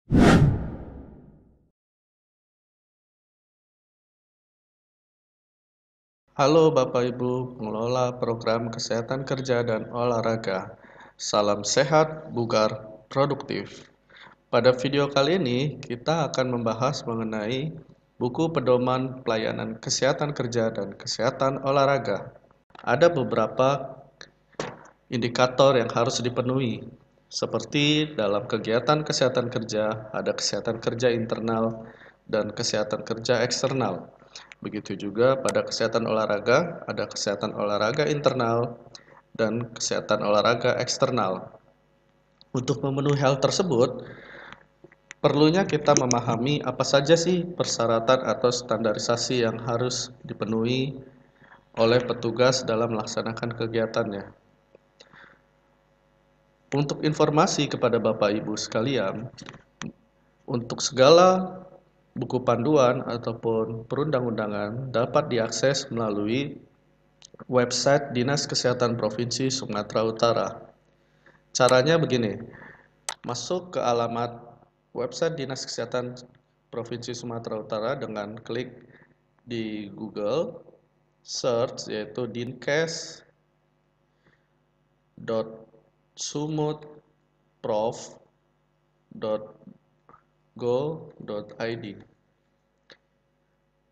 Halo Bapak Ibu pengelola program kesehatan kerja dan olahraga. Salam sehat, bugar, produktif. Pada video kali ini kita akan membahas mengenai buku pedoman pelayanan kesehatan kerja dan kesehatan olahraga. Ada beberapa indikator yang harus dipenuhi. Seperti dalam kegiatan kesehatan kerja, ada kesehatan kerja internal dan kesehatan kerja eksternal. Begitu juga pada kesehatan olahraga, ada kesehatan olahraga internal dan kesehatan olahraga eksternal. Untuk memenuhi hal tersebut, perlunya kita memahami apa saja sih persyaratan atau standarisasi yang harus dipenuhi oleh petugas dalam melaksanakan kegiatannya. Untuk informasi kepada Bapak Ibu sekalian, untuk segala buku panduan ataupun perundang-undangan dapat diakses melalui website Dinas Kesehatan Provinsi Sumatera Utara. Caranya begini, masuk ke alamat website Dinas Kesehatan Provinsi Sumatera Utara dengan klik di Google, search yaitu dinkes.sumutprof.go.id.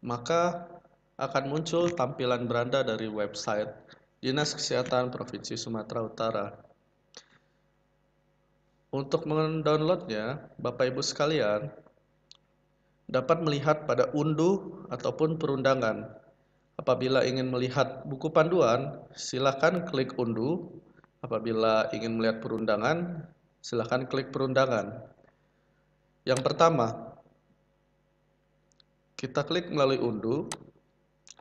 Maka akan muncul tampilan beranda dari website Dinas Kesehatan Provinsi Sumatera Utara. Untuk mendownloadnya, Bapak Ibu sekalian dapat melihat pada unduh ataupun perundangan. Apabila ingin melihat buku panduan, silakan klik unduh. Apabila ingin melihat perundangan, silakan klik perundangan. Yang pertama, kita klik melalui unduh,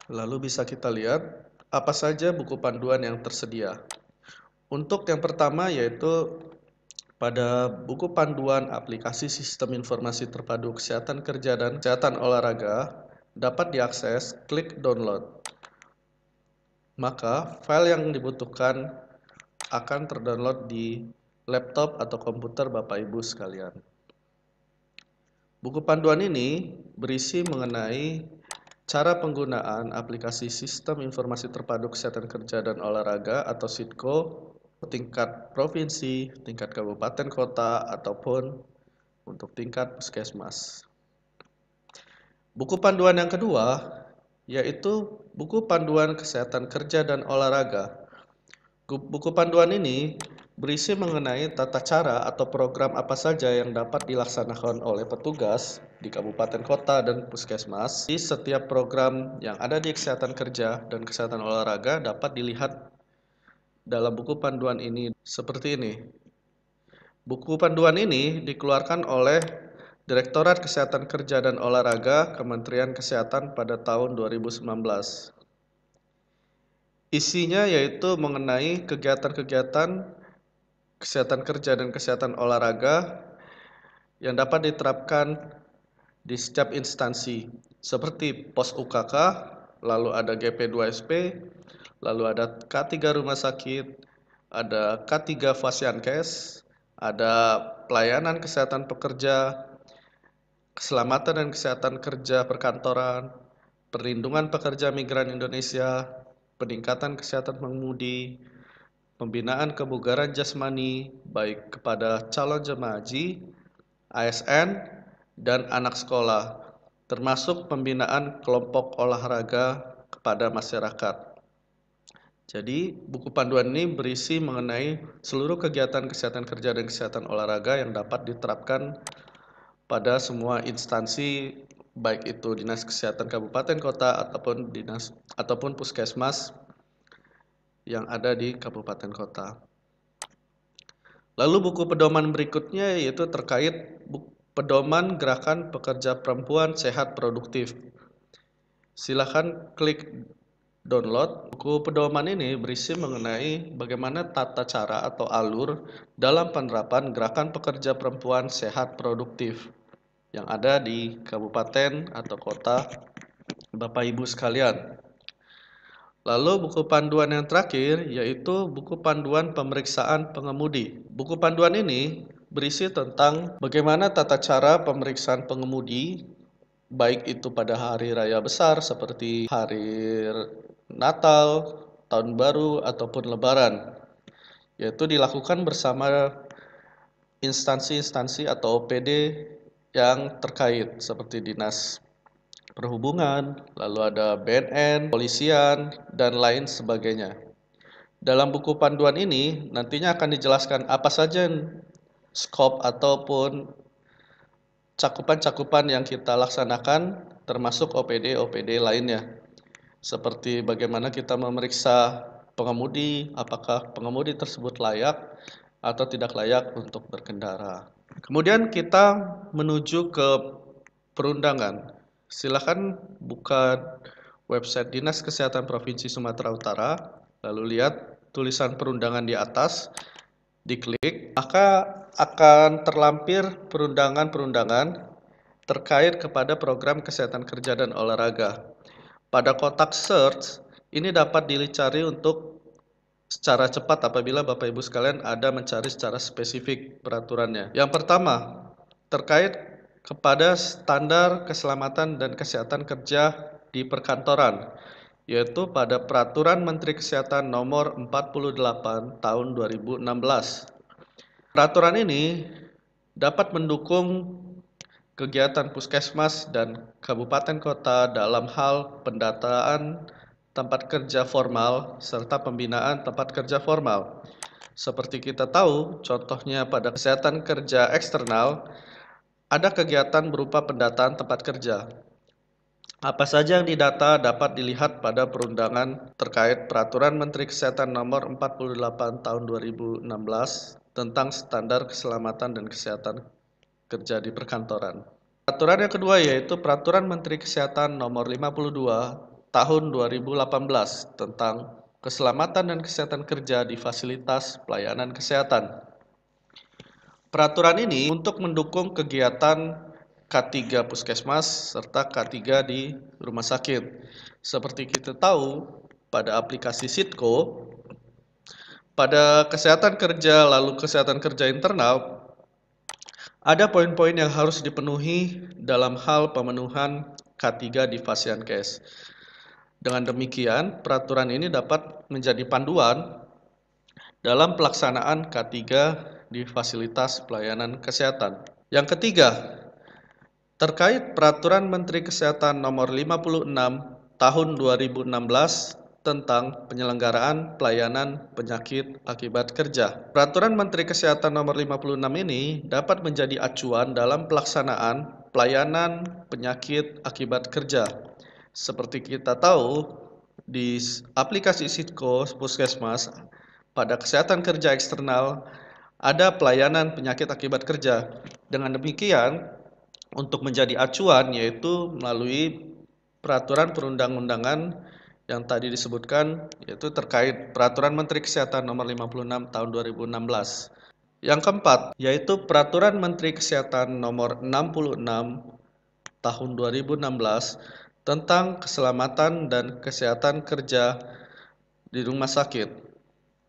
lalu bisa kita lihat apa saja buku panduan yang tersedia. Untuk yang pertama yaitu pada buku panduan aplikasi Sistem Informasi Terpadu Kesehatan Kerja dan Kesehatan Olahraga dapat diakses, klik download. Maka file yang dibutuhkan akan terdownload di laptop atau komputer Bapak Ibu sekalian. Buku panduan ini berisi mengenai cara penggunaan aplikasi Sistem Informasi Terpadu Kesehatan Kerja dan Olahraga atau SITKO tingkat provinsi, tingkat kabupaten kota, ataupun untuk tingkat puskesmas. Buku panduan yang kedua yaitu buku panduan kesehatan kerja dan olahraga. Buku panduan ini berisi mengenai tata cara atau program apa saja yang dapat dilaksanakan oleh petugas di kabupaten kota dan puskesmas. Di setiap program yang ada di kesehatan kerja dan kesehatan olahraga dapat dilihat dalam buku panduan ini seperti ini. Buku panduan ini dikeluarkan oleh Direktorat Kesehatan Kerja dan Olahraga Kementerian Kesehatan pada tahun 2019. Isinya yaitu mengenai kegiatan-kegiatan kesehatan kerja dan kesehatan olahraga yang dapat diterapkan di setiap instansi seperti pos UKK, lalu ada GP2SP, lalu ada K3 rumah sakit, ada K3 Fasiankes, ada pelayanan kesehatan pekerja, keselamatan dan kesehatan kerja perkantoran, perlindungan pekerja migran Indonesia, peningkatan kesehatan pengemudi, pembinaan kebugaran jasmani baik kepada calon jemaah haji, ASN, dan anak sekolah, termasuk pembinaan kelompok olahraga kepada masyarakat. Jadi, buku panduan ini berisi mengenai seluruh kegiatan kesehatan kerja dan kesehatan olahraga yang dapat diterapkan pada semua instansi, baik itu Dinas Kesehatan Kabupaten Kota ataupun puskesmas yang ada di kabupaten kota. Lalu buku pedoman berikutnya yaitu terkait pedoman gerakan pekerja perempuan sehat produktif. Silakan klik download. Buku pedoman ini berisi mengenai bagaimana tata cara atau alur dalam penerapan gerakan pekerja perempuan sehat produktif yang ada di kabupaten atau kota Bapak Ibu sekalian. Lalu buku panduan yang terakhir yaitu buku panduan pemeriksaan pengemudi. Buku panduan ini berisi tentang bagaimana tata cara pemeriksaan pengemudi, baik itu pada hari raya besar seperti hari Natal, Tahun Baru, ataupun Lebaran, yaitu dilakukan bersama instansi-instansi atau OPD yang terkait seperti Dinas Perhubungan, lalu ada BNN, Polisian, dan lain sebagainya. Dalam buku panduan ini nantinya akan dijelaskan apa saja skop ataupun cakupan-cakupan yang kita laksanakan termasuk OPD lainnya. Seperti bagaimana kita memeriksa pengemudi, apakah pengemudi tersebut layak atau tidak layak untuk berkendara. Kemudian kita menuju ke perundangan. Silakan buka website Dinas Kesehatan Provinsi Sumatera Utara, lalu lihat tulisan perundangan di atas, diklik, maka akan terlampir perundangan-perundangan terkait kepada program kesehatan kerja dan olahraga. Pada kotak search, ini dapat dicari untuk secara cepat apabila Bapak Ibu sekalian ada mencari secara spesifik peraturannya. Yang pertama, terkait kepada standar keselamatan dan kesehatan kerja di perkantoran, yaitu pada Peraturan Menteri Kesehatan Nomor 48 Tahun 2016. Peraturan ini dapat mendukung kegiatan puskesmas dan kabupaten kota dalam hal pendataan tempat kerja formal serta pembinaan tempat kerja formal. Seperti kita tahu, contohnya pada kesehatan kerja eksternal, ada kegiatan berupa pendataan tempat kerja. Apa saja yang didata dapat dilihat pada perundangan terkait Peraturan Menteri Kesehatan Nomor 48 Tahun 2016 tentang standar keselamatan dan kesehatan kerja di perkantoran. Peraturan yang kedua yaitu Peraturan Menteri Kesehatan Nomor 52 Tahun 2018 tentang keselamatan dan kesehatan kerja di fasilitas pelayanan kesehatan. Peraturan ini untuk mendukung kegiatan K3 Puskesmas serta K3 di rumah sakit. Seperti kita tahu, pada aplikasi Sitko, pada kesehatan kerja lalu kesehatan kerja internal, ada poin-poin yang harus dipenuhi dalam hal pemenuhan K3 di Fasiankes. Dengan demikian, peraturan ini dapat menjadi panduan dalam pelaksanaan K3 di fasilitas pelayanan kesehatan. Yang ketiga, terkait Peraturan Menteri Kesehatan Nomor 56 Tahun 2016 tentang penyelenggaraan pelayanan penyakit akibat kerja. Peraturan Menteri Kesehatan Nomor 56 ini dapat menjadi acuan dalam pelaksanaan pelayanan penyakit akibat kerja. Seperti kita tahu, di aplikasi Sitko Puskesmas, pada kesehatan kerja eksternal, ada pelayanan penyakit akibat kerja. Dengan demikian, untuk menjadi acuan yaitu melalui peraturan perundang-undangan yang tadi disebutkan, yaitu terkait Peraturan Menteri Kesehatan Nomor 56 Tahun 2016. Yang keempat, yaitu Peraturan Menteri Kesehatan Nomor 66 Tahun 2016 tentang keselamatan dan kesehatan kerja di rumah sakit.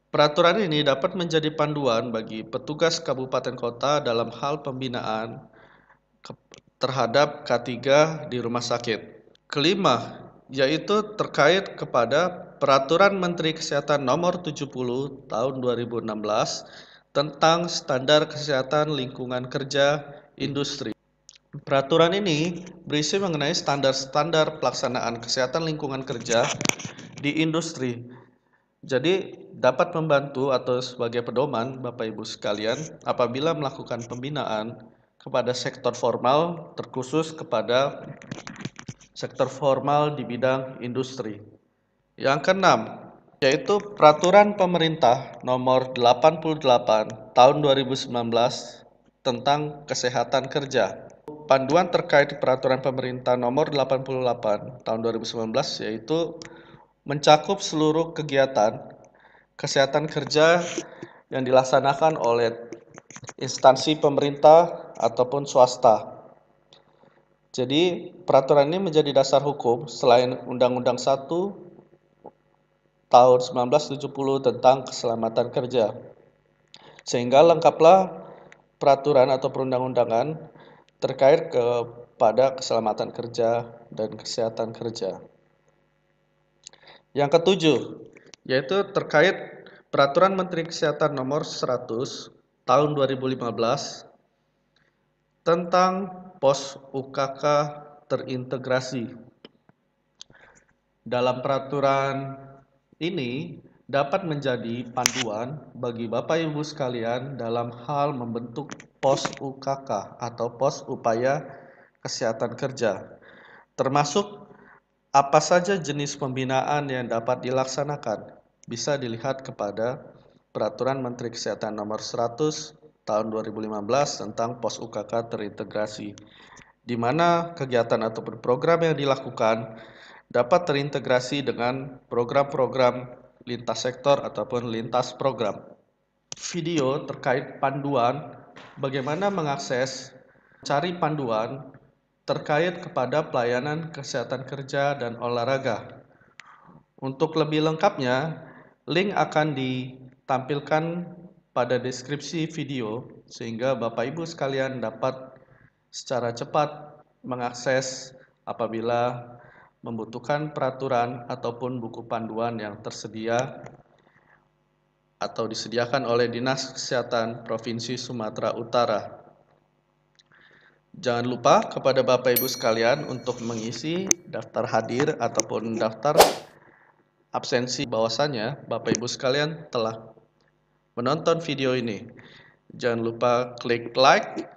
Peraturan ini dapat menjadi panduan bagi petugas kabupaten kota dalam hal pembinaan terhadap K3 di rumah sakit. Kelima, yaitu terkait kepada Peraturan Menteri Kesehatan Nomor 70 Tahun 2016 tentang standar kesehatan lingkungan kerja industri. Peraturan ini berisi mengenai standar-standar pelaksanaan kesehatan lingkungan kerja di industri. Jadi dapat membantu atau sebagai pedoman Bapak Ibu sekalian apabila melakukan pembinaan kepada sektor formal, terkhusus kepada sektor formal di bidang industri. Yang keenam, yaitu Peraturan Pemerintah Nomor 88 Tahun 2019 tentang Kesehatan Kerja. Panduan terkait Peraturan Pemerintah Nomor 88 Tahun 2019 yaitu mencakup seluruh kegiatan kesehatan kerja yang dilaksanakan oleh instansi pemerintah ataupun swasta. Jadi, peraturan ini menjadi dasar hukum selain Undang-Undang 1 Tahun 1970 tentang keselamatan kerja. Sehingga lengkaplah peraturan atau perundang-undangan terkait kepada keselamatan kerja dan kesehatan kerja. Yang ketujuh, yaitu terkait Peraturan Menteri Kesehatan Nomor 100 Tahun 2015 tentang pos UKK terintegrasi. Dalam peraturan ini dapat menjadi panduan bagi Bapak Ibu sekalian dalam hal membentuk pos UKK atau pos upaya kesehatan kerja, termasuk apa saja jenis pembinaan yang dapat dilaksanakan. Bisa dilihat kepada Peraturan Menteri Kesehatan Nomor 100 Tahun 2015 tentang pos UKK terintegrasi, di mana kegiatan ataupun program yang dilakukan dapat terintegrasi dengan program-program lintas sektor ataupun lintas program. Video terkait panduan bagaimana mengakses, cari panduan terkait kepada pelayanan kesehatan kerja dan olahraga. Untuk lebih lengkapnya, link akan ditampilkan pada deskripsi video sehingga Bapak Ibu sekalian dapat secara cepat mengakses apabila membutuhkan peraturan ataupun buku panduan yang tersedia atau disediakan oleh Dinas Kesehatan Provinsi Sumatera Utara. Jangan lupa kepada Bapak Ibu sekalian untuk mengisi daftar hadir ataupun daftar absensi bahwasannya Bapak Ibu sekalian telah menonton video ini. Jangan lupa klik like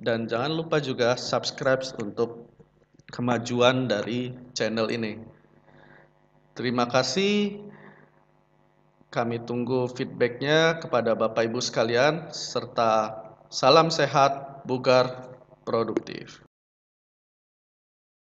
dan jangan lupa juga subscribe untuk kemajuan dari channel ini. Terima kasih. Kami tunggu feedbacknya kepada Bapak Ibu sekalian serta salam sehat, bugar, produktif.